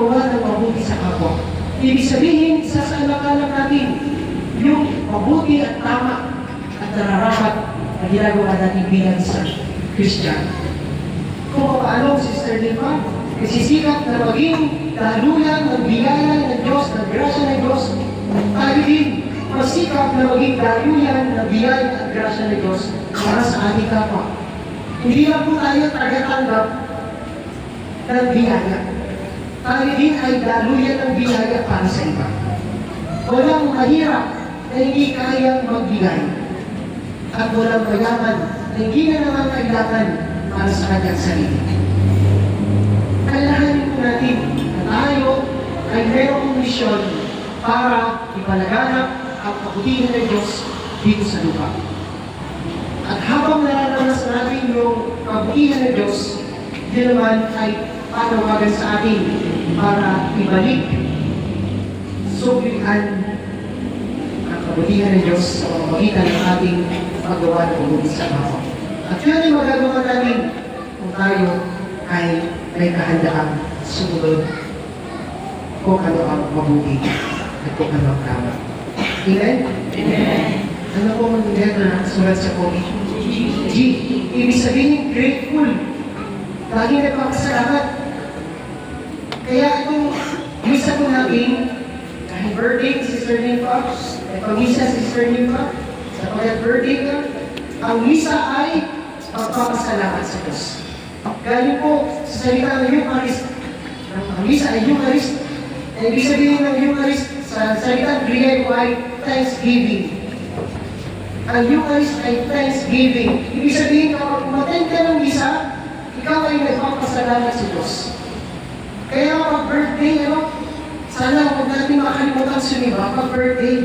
magawa ng mabuti sa kapwa. Ibig sabihin, sasaalang-alang natin yung mabuti at tama at nararapat na ginagawa natin bilang isang Christian. Kung paano, Sister Lipa, nagsisikap na maging daluyan ng biyaya ng Diyos, ng grasya ng Diyos, tayo din masikap na maging daluyan ng biyaya at grasya ng Diyos para sa ating kapwa. Hindi lang po tayo tagatanggap ng biyaya. Tayo din ay daluyan ng biyaya para sa iba. Walang mahirap na hindi kayang magbigay. At walang mayaman na hindi na naman kailangan para sa kanyang sarili. Kailanganin po natin na tayo ay mayroong misyon para ipalaganap ang kabutihan ng Diyos dito sa lupa. At habang nararanasan natin yung kabutihan ng Diyos, yun naman ay panawagan sa atin para ibalik, sublihan ang kabutihan ng Diyos sa pamamagitan ng ating paggawa ng mabuti sa kapwa. At yun ay magagawa natin kung tayo ay may kahandaan sumunod kung ano ang mabuti at kung ano ang tama. Amen? Amen. Ano po ang letter na sulat sa COVID? G. Ibig sabihin, grateful. Laging nagpapasalamat. Kaya itong misa po natin, dahil birthday si Sister Nympha, ay pag-misa si Sister Nympha, sa pag-birthday ka, ang misa ay pagpapasalamat sa Diyos. Galing po sa salita ng Eucharist. Ang misa ay Eucharist. Ibig sabihin ng Eucharist, sa salita ng Griego ay thanksgiving. Ang Eucharist ay thanksgiving. Ibig sabihin, kapag umattend ka ng misa, ikaw ay nagpapasalamat sa Diyos. Kaya kapag birthday, sana huwag natin makalimutan sumiba kapag birthday.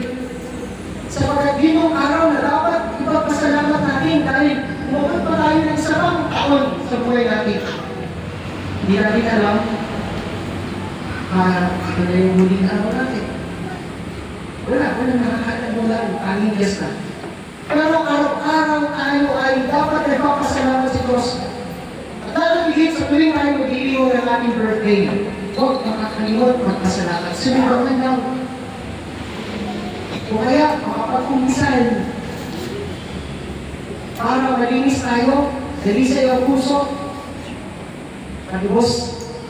Sapagkat yun ang araw na dapat ipagpasalamat natin dahil umabot pa tayo ng isang taon sa buhay natin. Hindi natin alam ito na yung huling araw natin. Wala nakakaalam mo lang, tanging Diyos na. Pero araw-araw tayo ay dapat nagpapasalamat sa Diyos. At lalo higit sa tuwing tayo mag-iiwan ng ating birthday, huwag makakalimot magpasalamat. Sumibangan lang. O kaya, makapagkumpisan. Para malinis tayo, dalisay ang puso, pagibos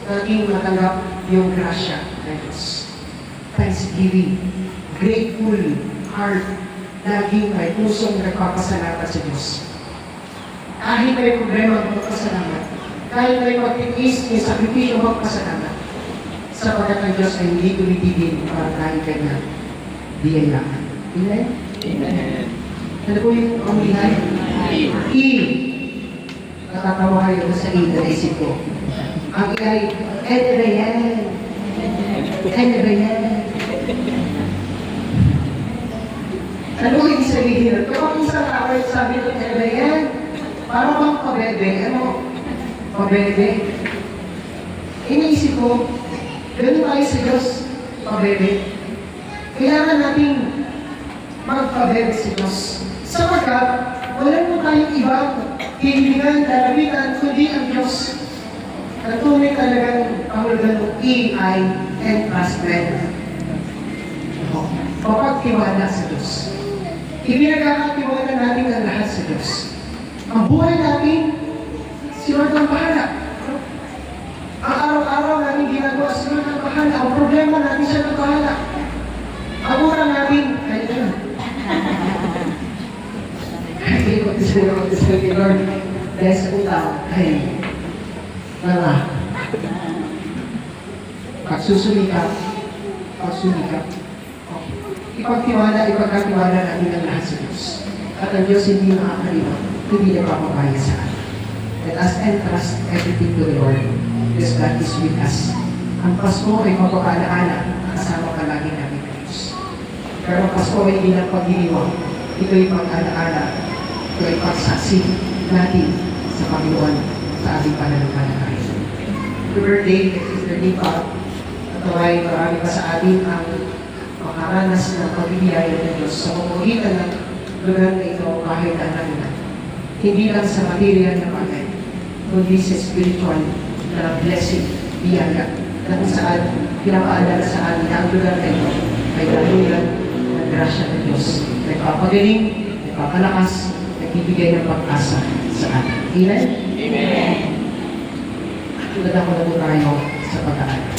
natin matanggap yung grasya ng Diyos. Thanksgiving, grateful heart, laging may pusong nagpapasalamat sa Diyos. Kahit may problema, magpasalamat. Kahit may pagtitiis, may sakripisyo, magpasalamat. Sapagkat ang Diyos ay hindi tumitigil para tayo kanya biyayaan. Amen? Amen. Ano po yung pamilihan? E. Natatawa kayo sa E na naisip ko. Ang E ay, ano ba yan? Ano ba yan? Ano ang ibig sabihin? Kapag isang away sabi ng ano ba yan? Para bang pabebe? Ano? Pabebe? Iniisip ko, ganun tayo sa Diyos, pabebe. Kailangan natin magpabebe sa Diyos. Sapagkat, wala mo tayong ibang hilingan, lalawitan, kundi ang Diyos. Ang tunay talagang kahulugan ng E, I, entrustment. Kapagtiwala sa Diyos. Ipinagkakatiwala natin ang lahat sa Diyos. Ang buhay natin, si Lord ang bahala. Ang araw-araw natin ginagawa, si Lord ang bahala. Ang problema natin, siya ang bahala. Ang oras natin, ay ano? Ay, mag-isip kay Lord. Dahil sa utang, ay nala. Pagsusulikap. Ipagkatiwala natin ang lahat sa Diyos. At ang Diyos hindi makakalimutan, hindi nagpapabaya sa atin. Let us entrust everything to the Lord, because God is with us. Ang Pasko ay mapapalaala, kasama ka lagi namin ng Diyos. Pero ang Pasko ay hindi lang pag-iniwang. Ito ay pag-alaala, ito ay pagsaksi natin sa Panginoon sa ating pananampalataya. Happy birthday, Sister Nympha. At naway marami pa sa atin ang makaranas ng pagbibiyaya ng Diyos sa pamamagitan ng lugar na ito kahit ang hindi lang sa material na bagay, kundi sa spiritual na blessing, biyaya na kung saan pinapaalala sa atin na ang lugar na ito ay daluyan ng grasya ng Diyos. Nagpapagaling, nagpapalakas, nagbibigay ng pag-asa sa atin. Amen? Amen. Tulad ako na tayo sa pag-aaral.